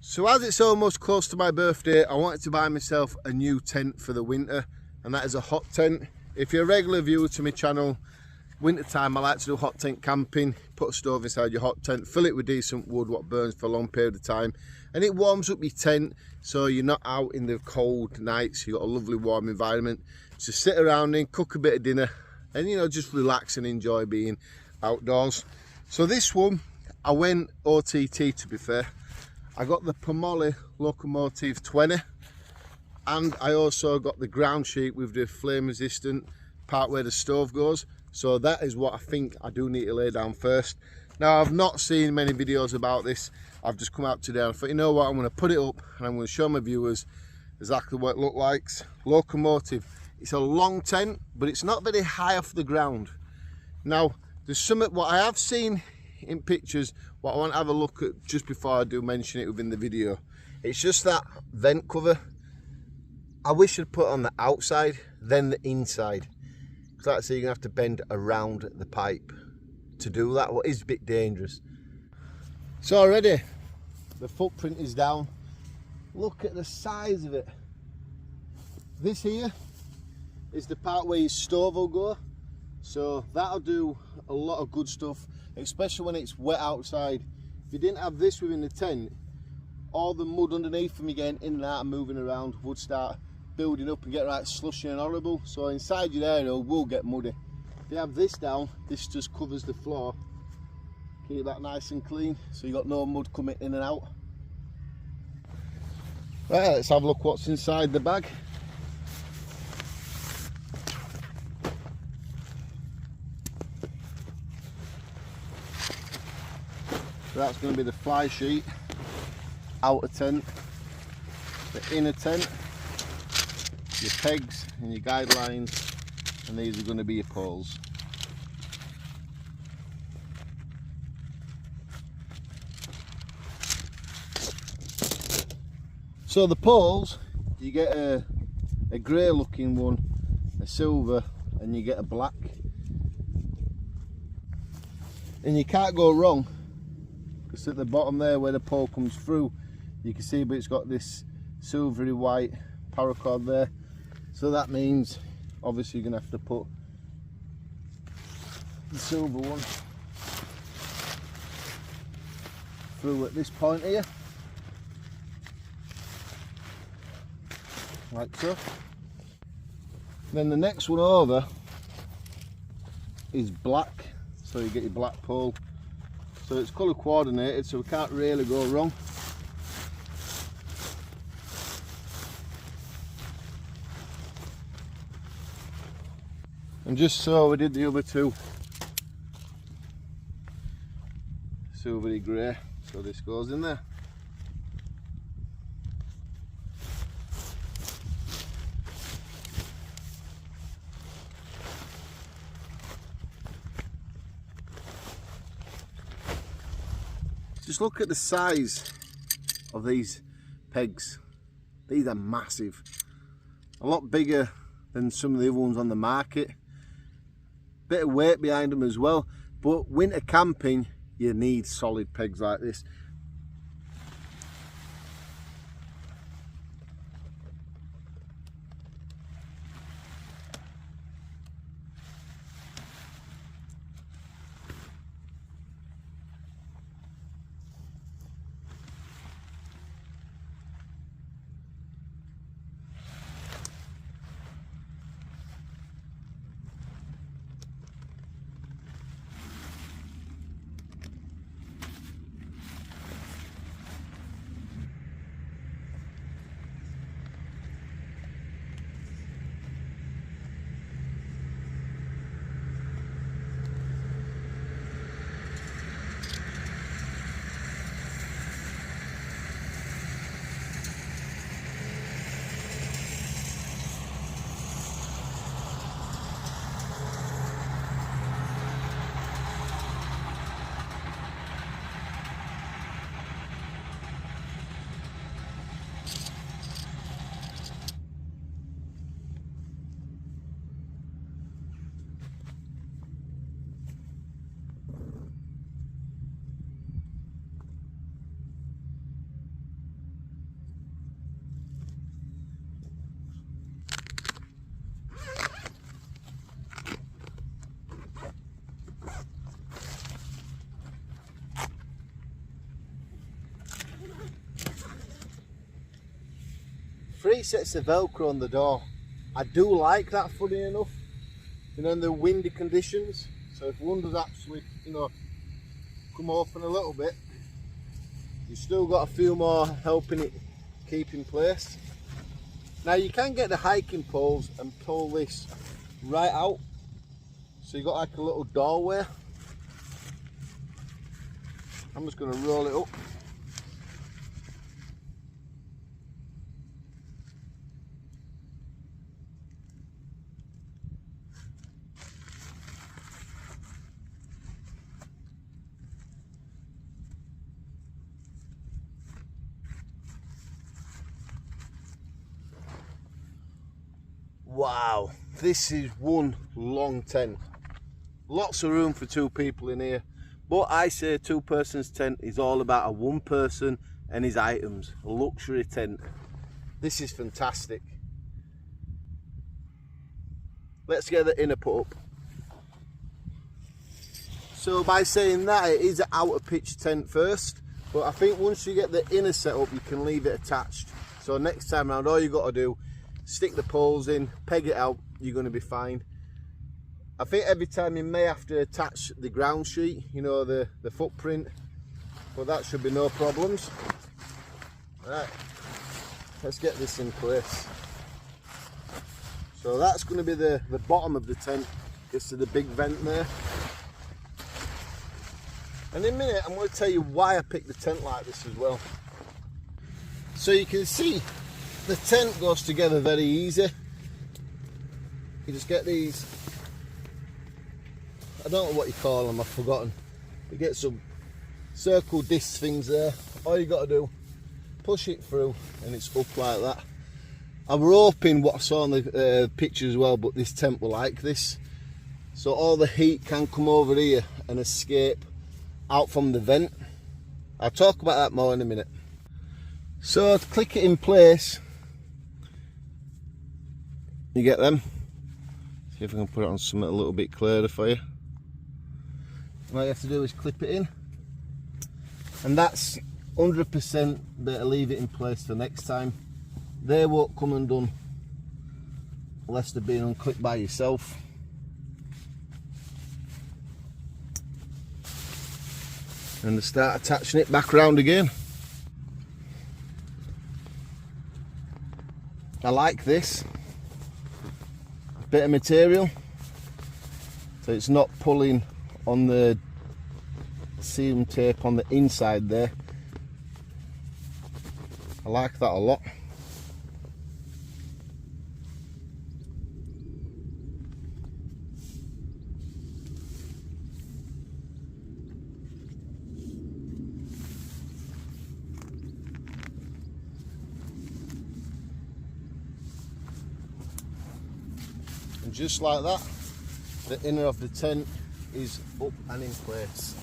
So as it's almost close to my birthday, I wanted to buy myself a new tent for the winter, and that is a hot tent. If you're a regular viewer to my channel, winter time I like to do hot tent camping. Put a stove inside your hot tent, fill it with decent wood what burns for a long period of time, and it warms up your tent so you're not out in the cold nights. You've got a lovely warm environment to sit around in, cook a bit of dinner, and you know, just relax and enjoy being outdoors. So this one, I went OTT, to be fair. I got the Pomoly Locomotive 20, and I also got the ground sheet with the flame resistant part where the stove goes. So that is what I think I do need to lay down first. Now, I've not seen many videos about this. I've just come out today and I thought, you know what, I'm going to put it up and I'm going to show my viewers exactly what it looks like. Locomotive, it's a long tent, but it's not very high off the ground. Now, there's some, what I have seen in pictures, what I want to have a look at just before I do mention it within the video. It's just that vent cover. I wish I'd put it on the outside, then the inside. Because like I say, you're going to have to bend around the pipe to do that, what is a bit dangerous. So already, the footprint is down. Look at the size of it. This here is the part where your stove will go. So that'll do a lot of good stuff, especially when it's wet outside. If you didn't have this within the tent, all the mud underneath from you getting in and out and moving around would start building up and get right slushy and horrible. So inside your area will get muddy. If you have this down, this just covers the floor. Keep that nice and clean so you got no mud coming in and out. Right, let's have a look what's inside the bag. So that's going to be the fly sheet, outer tent, the inner tent, your pegs and your guidelines, and these are going to be your poles. So the poles, you get a grey looking one, a silver, and you get a black. And you can't go wrong. Because at the bottom there where the pole comes through, you can see, but it's got this silvery white paracord there. So that means obviously you're going to have to put the silver one through at this point here, like so. Then the next one over is black, so you get your black pole. So it's colour coordinated, so we can't really go wrong. And just so we did the other two, silvery grey, so this goes in there. Just look at the size of these pegs. These are massive. A lot bigger than some of the other ones on the market. Bit of weight behind them as well. But winter camping, you need solid pegs like this. 3 sets of Velcro on the door. I do like that, funny enough, you know, in the windy conditions. So if one does actually, you know, come open a little bit, you've still got a few more helping it keep in place. Now you can get the hiking poles and pull this right out, so you've got like a little doorway. I'm just going to roll it up. Wow, this is one long tent. Lots of room for 2 people in here. But I say 2 persons tent is all about a 1 person and his items. A luxury tent. This is fantastic. Let's get the inner put up. So by saying that, it is an outer pitch tent first. But I think once you get the inner set up, you can leave it attached. So next time around, all you got to do, stick the poles in, peg it out, you're going to be fine. I think every time you may have to attach the ground sheet, you know, the footprint, but that should be no problems. Right, let's get this in place. So that's going to be the bottom of the tent, gets to the big vent there. And in a minute I'm going to tell you why I picked the tent like this as well. So you can see the tent goes together very easy. You just get these, I don't know what you call them, I've forgotten. You get some circle disc things there. All you got to do, push it through and it's up like that. I was hoping what I saw in the picture as well, but this tent will like this. So all the heat can come over here and escape out from the vent. I'll talk about that more in a minute. So to click it in place, you get them. See if I can put it on something a little bit clearer for you. What you have to do is clip it in, and that's 100% better leave it in place for next time. They won't come undone unless they're being unclipped by yourself. And start attaching it back around again. I like this bit of material, so it's not pulling on the seam tape on the inside there. I like that a lot. And just like that, the inner of the tent is up and in place.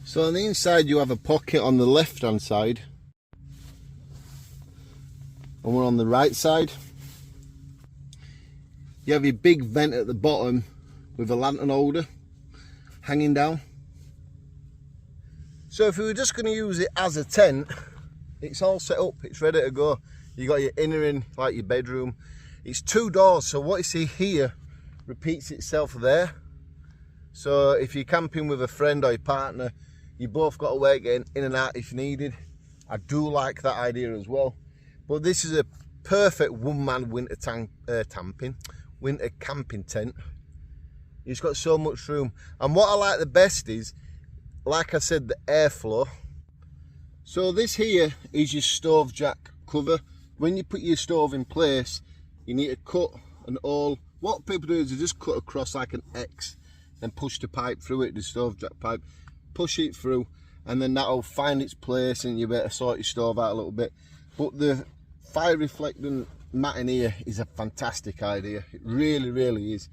So on the inside you have a pocket on the left hand side and one on the right side. You have your big vent at the bottom with a lantern holder hanging down. So if we were just going to use it as a tent, it's all set up, it's ready to go. You got your inner in, like your bedroom. It's 2 doors, so what you see here repeats itself there. So if you're camping with a friend or your partner, you both got a way of getting in and out if needed. I do like that idea as well. But this is a perfect one-man winter camping tent. It's got so much room. And what I like the best is, like I said, the airflow. So this here is your stove jack cover. When you put your stove in place, you need to cut an hole. What people do is they just cut across like an X and push the pipe through it, the stove jack pipe. Push it through, and then that'll find its place and you better sort your stove out a little bit. But the fire reflecting mat in here is a fantastic idea. It really, really is.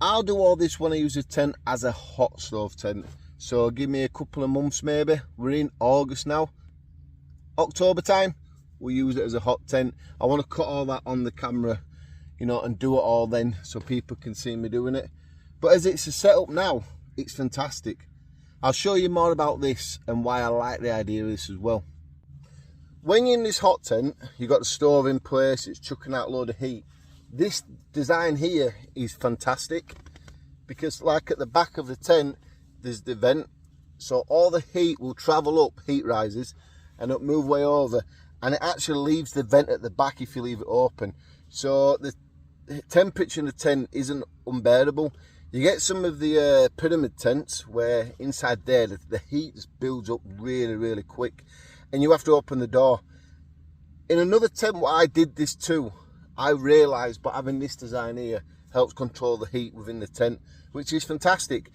I'll do all this when I use a tent as a hot stove tent. So give me a couple of months maybe. We're in August now. October time, we'll use it as a hot tent. I want to cut all that on the camera, you know, and do it all then so people can see me doing it. But as it's a setup now, it's fantastic. I'll show you more about this and why I like the idea of this as well. When you're in this hot tent, you've got the stove in place, it's chucking out a load of heat. This design here is fantastic because, like at the back of the tent, there's the vent. So all the heat will travel up, heat rises, and it'll move way over. And it actually leaves the vent at the back if you leave it open. So the temperature in the tent isn't unbearable. You get some of the pyramid tents where inside there the heat just builds up really quick and you have to open the door. In another tent where I did this too, I realised but having this design here helps control the heat within the tent, which is fantastic.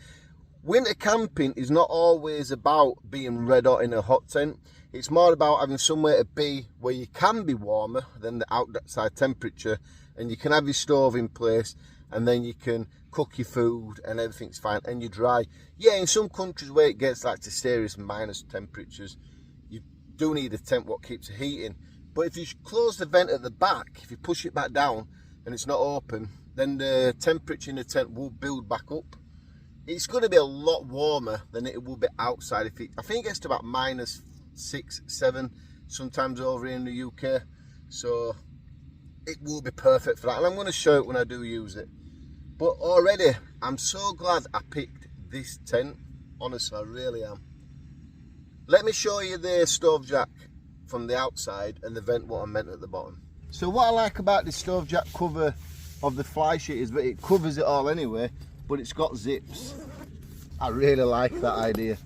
Winter camping is not always about being red hot in a hot tent. It's more about having somewhere to be where you can be warmer than the outside temperature, and you can have your stove in place, and then you can cook your food and everything's fine and you're dry. Yeah, in some countries where it gets like to serious minus temperatures, you do need a tent what keeps the heat in. But if you close the vent at the back, if you push it back down and it's not open, then the temperature in the tent will build back up. It's going to be a lot warmer than it will be outside. I think it gets to about -6, -7 sometimes over here in the UK, so it will be perfect for that, and I'm going to show it when I do use it. But already I'm so glad I picked this tent, honestly I really am. Let me show you the stove jack from the outside and the vent what I meant at the bottom. So what I like about this stove jack cover of the fly sheet is that it covers it all anyway, but it's got zips. I really like that idea.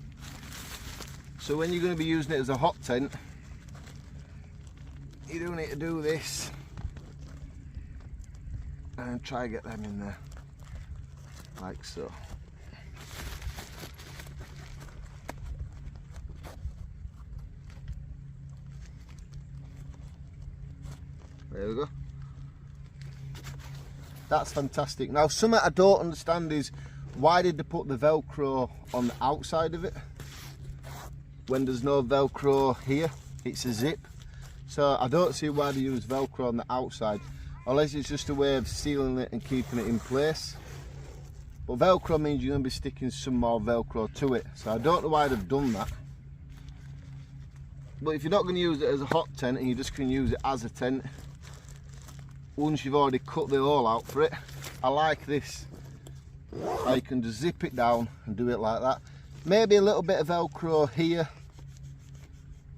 So when you're going to be using it as a hot tent, you do need to do this and try to get them in there like so. There we go. That's fantastic. Now something I don't understand is why did they put the Velcro on the outside of it when there's no Velcro here? It's a zip. So I don't see why they use Velcro on the outside, unless it's just a way of sealing it and keeping it in place. But Velcro means you're going to be sticking some more Velcro to it, so I don't know why they've done that. But if you're not going to use it as a hot tent and you're just going to use it as a tent, once you've already cut the hole out for it, I like this. So you can just zip it down and do it like that. Maybe a little bit of Velcro here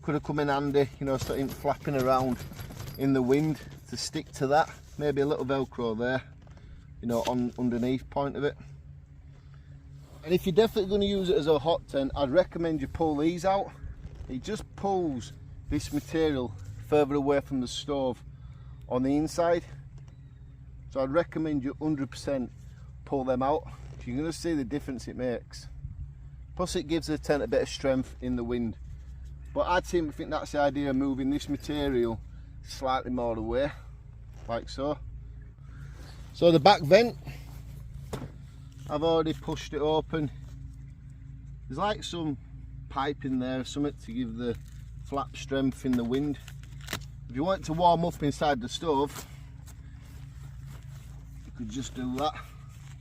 could have come in handy, you know, so it ain't flapping around in the wind to stick to that. Maybe a little Velcro there, you know, on underneath point of it. And if you're definitely going to use it as a hot tent, I'd recommend you pull these out. It just pulls this material further away from the stove on the inside. So I'd recommend you 100% pull them out. You're going to see the difference it makes. Plus it gives the tent a bit of strength in the wind. But I think that's the idea of moving this material slightly more away, like so. So the back vent, I've already pushed it open. There's like some pipe in there, something to give the flap strength in the wind. If you want it to warm up inside the stove, you could just do that.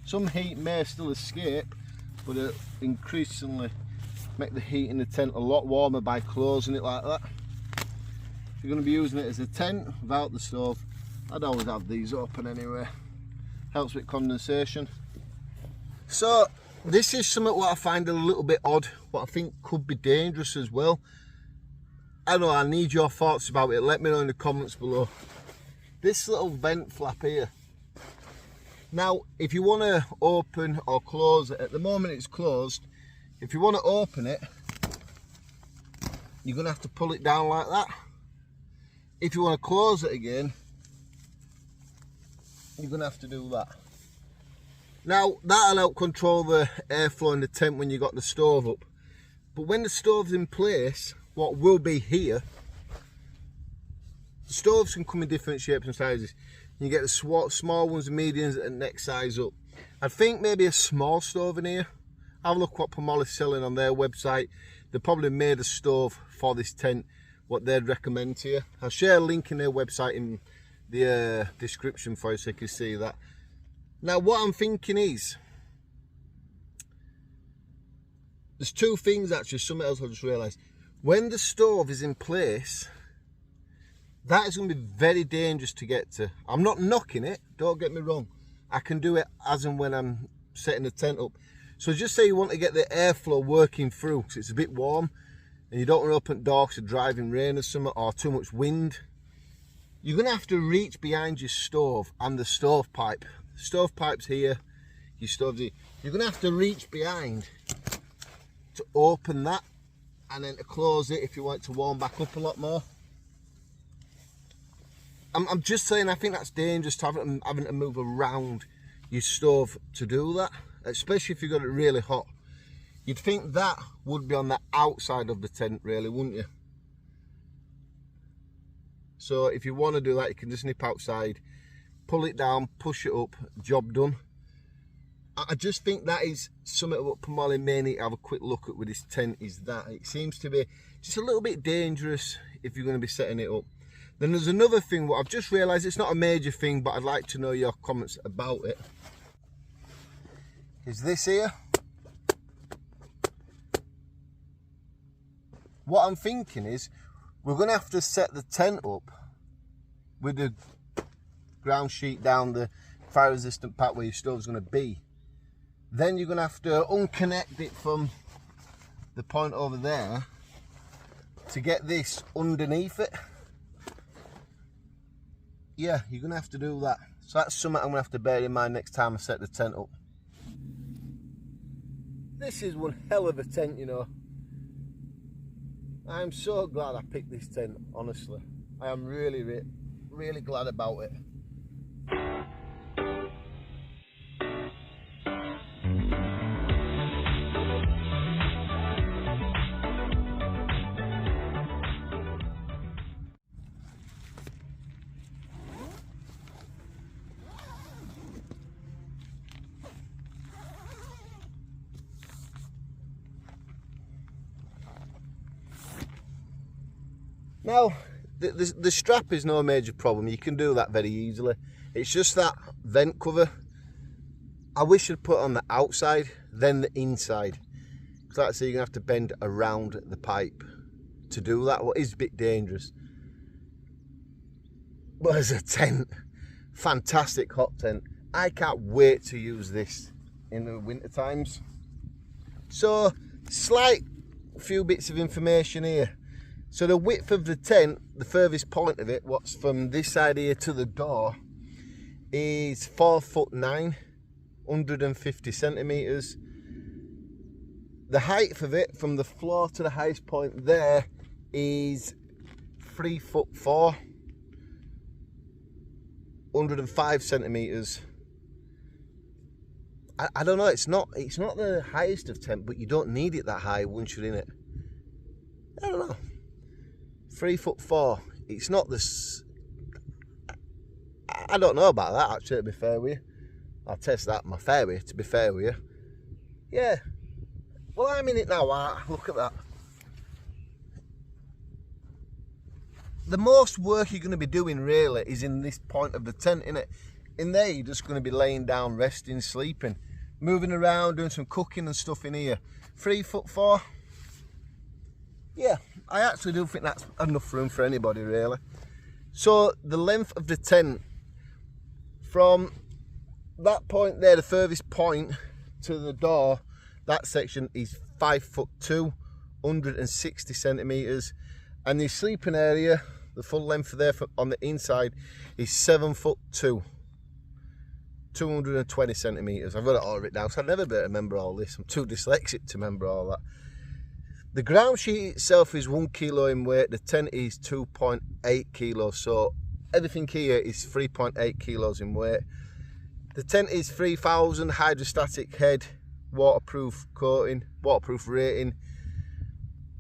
Some heat may still escape, but it increasingly make the heat in the tent a lot warmer by closing it like that. If you're going to be using it as a tent without the stove, I'd always have these open anyway. Helps with condensation. So this is something what I find a little bit odd, what I think could be dangerous as well. I don't know, I need your thoughts about it. Let me know in the comments below. This little vent flap here. Now, if you want to open or close it, at the moment it's closed. If you want to open it, you're going to have to pull it down like that. If you want to close it again, you're going to have to do that. Now, that'll help control the airflow in the tent when you've got the stove up. But when the stove's in place, what will be here, the stoves can come in different shapes and sizes. You get the small ones, the mediums, and next size up. I think maybe a small stove in here. Have a look what Pomoly's selling on their website. They probably made a stove for this tent what they'd recommend to you. I'll share a link in their website in the description for you so you can see that. Now what I'm thinking is, there's two things actually, something else I just realised. When the stove is in place, that is going to be very dangerous to get to. I'm not knocking it, don't get me wrong. I can do it as and when I'm setting the tent up. So just say you want to get the airflow working through, because it's a bit warm, and you don't want to open doors to driving rain or something, or too much wind. You're going to have to reach behind your stove and the stovepipe. The stovepipe's here, your stove's here. You're going to have to reach behind to open that, and then to close it if you want it to warm back up a lot more. I'm just saying, I think that's dangerous to having to move around your stove to do that, especially if you've got it really hot. You'd think that would be on the outside of the tent really, wouldn't you? So if you want to do that, you can just nip outside, pull it down, push it up, job done. I just think that is something what Pomoly may need to have a quick look at with this tent, is that it seems to be just a little bit dangerous if you're going to be setting it up. Then there's another thing, what I've just realised, it's not a major thing, but I'd like to know your comments about it. Is this here. What I'm thinking is, we're going to have to set the tent up with the ground sheet down the fire resistant part where your stove's going to be. Then you're going to have to unconnect it from the point over there to get this underneath it. Yeah, you're going to have to do that. So that's something I'm going to have to bear in mind next time I set the tent up. This is one hell of a tent, you know. I'm so glad I picked this tent, honestly. I am really, really glad about it. Now, the strap is no major problem. You can do that very easily. It's just that vent cover. I wish I'd put it on the outside, then the inside. Because like I say, you're going to have to bend around the pipe to do that. What is a bit dangerous. But as a tent, fantastic hot tent. I can't wait to use this in the winter times. So, slight few bits of information here. So the width of the tent, the furthest point of it, what's from this side here to the door, is 4'9", 150 centimetres. The height of it, from the floor to the highest point there, is 3'4", 105 centimetres. I don't know, it's not the highest of tent, but you don't need it that high once you're in it. I don't know. 3'4". It's not this. I don't know about that actually, to be fair with you. I'll test that my fairway, to be fair with you. Yeah. Well, I'm in it now, Art. Look at that. The most work you're going to be doing really is in this point of the tent, innit? In there, you're just going to be laying down, resting, sleeping, moving around, doing some cooking and stuff in here. 3'4". Yeah, I actually do think that's enough room for anybody, really. So the length of the tent, from that point there, the furthest point to the door, that section is 5'2", 160 centimetres. And the sleeping area, the full length there on the inside, is 7'2", 220 centimetres. I've got it all written down, so I'd never be able to remember all this. I'm too dyslexic to remember all that. The ground sheet itself is 1 kilo in weight. The tent is 2.8 kilos. So everything here is 3.8 kilos in weight. The tent is 3000 hydrostatic head, waterproof coating, waterproof rating.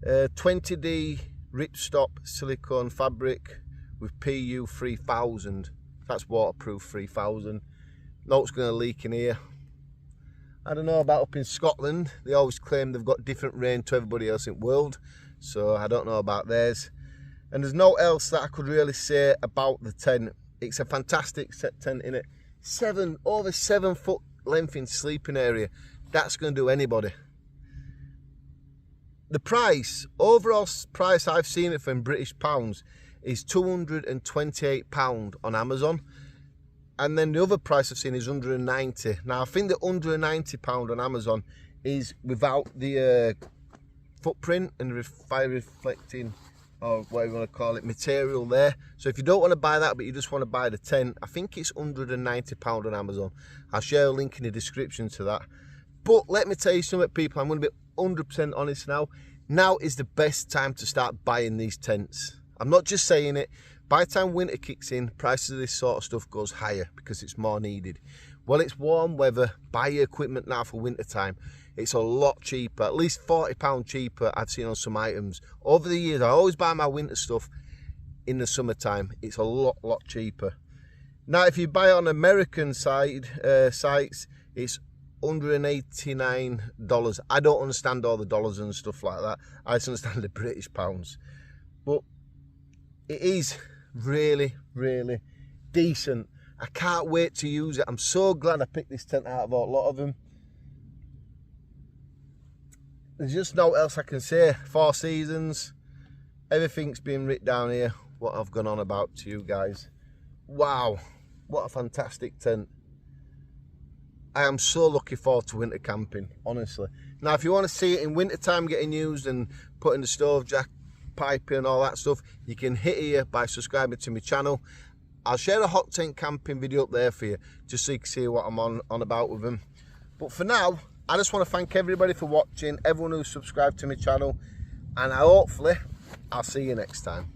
20D Ripstop silicone fabric with PU 3000. That's waterproof 3000. No, it's going to leak in here. I don't know about up in Scotland. They always claim they've got different rain to everybody else in the world. So I don't know about theirs. And there's no else that I could really say about the tent. It's a fantastic tent, innit? Over 7 foot length in sleeping area. That's going to do anybody. The price, overall price I've seen it for in British pounds, is £228 on Amazon. And then the other price I've seen is £190. Now I think the £190 on Amazon is without the footprint and fire reflecting, or whatever you want to call it, material there. So if you don't want to buy that but you just want to buy the tent, I think it's £190 on Amazon. I'll share a link in the description to that. But let me tell you something, people, I'm going to be 100% honest now. Now is the best time to start buying these tents. I'm not just saying it. By the time winter kicks in, prices of this sort of stuff goes higher because it's more needed. Well, it's warm weather. Buy your equipment now for winter time. It's a lot cheaper, at least £40 cheaper I've seen on some items. Over the years, I always buy my winter stuff in the summertime. It's a lot cheaper. Now, if you buy on American sites, it's $189. I don't understand all the dollars and stuff like that. I just understand the British pounds. But it is really decent. I can't wait to use it. I'm so glad I picked this tent out of a lot of them. There's just no else I can say. 4 seasons, everything's been written down here, what I've gone on about to you guys. Wow, what a fantastic tent. I am so looking forward to winter camping, honestly. Now, if you want to see it in winter time getting used and putting the stove jack pipe and all that stuff, you can hit here by subscribing to my channel. I'll share a hot tent camping video up there for you, just so you can see what I'm on about with them. But for now, I just want to thank everybody for watching, everyone who's subscribed to my channel, and hopefully I'll see you next time.